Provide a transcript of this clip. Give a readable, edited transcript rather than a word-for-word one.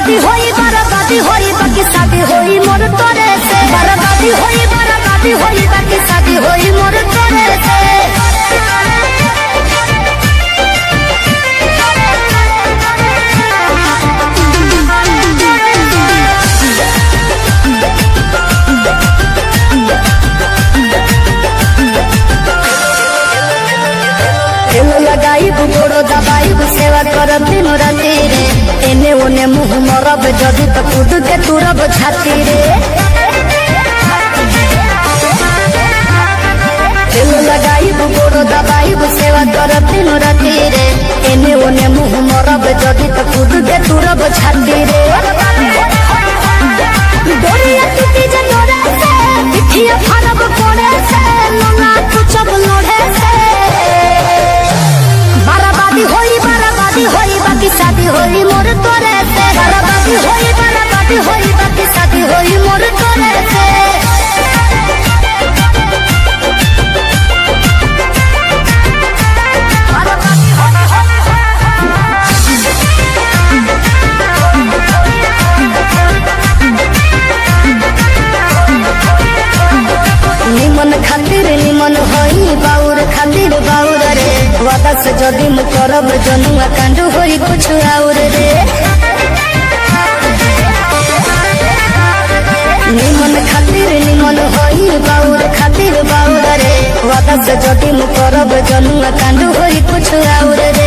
बर्बादी होई बाकी शादी होई मोर तोरे से। बर्बादी होई बाकी शादी होई मोर तोरे से। लगाइब गोड़ो दबाइब सेवा करब दिन राति रे। एने ओने मुँह मरब जदि तो कूद के तुरब छाती रे। लगाइब गोड़ो दबाइब सेवा करब दिन राति रे। एने ओने मुँह मरब जदि तो कूद के तुरब छाती रे। डोरिया टूटी जे डोरे से, पिठिया फाड़ब कोड़े से, लोना कुचब लोढ़े से। बर्बादी होई बाकी शादी होई मोर तोरे से। बर्बादी होई बाकी शादी होई मोर तोरे से। निमन खातिर निमन होई बाउर खातिर बाउर रे। वादा से जदि मु करब जनुआ कांड होई कुछ और रे। निमन खातिर निमन होई बाउर खातिर बाउर रे। वादा से जदि मु करब जनुआ कांड होई कुछ और रे।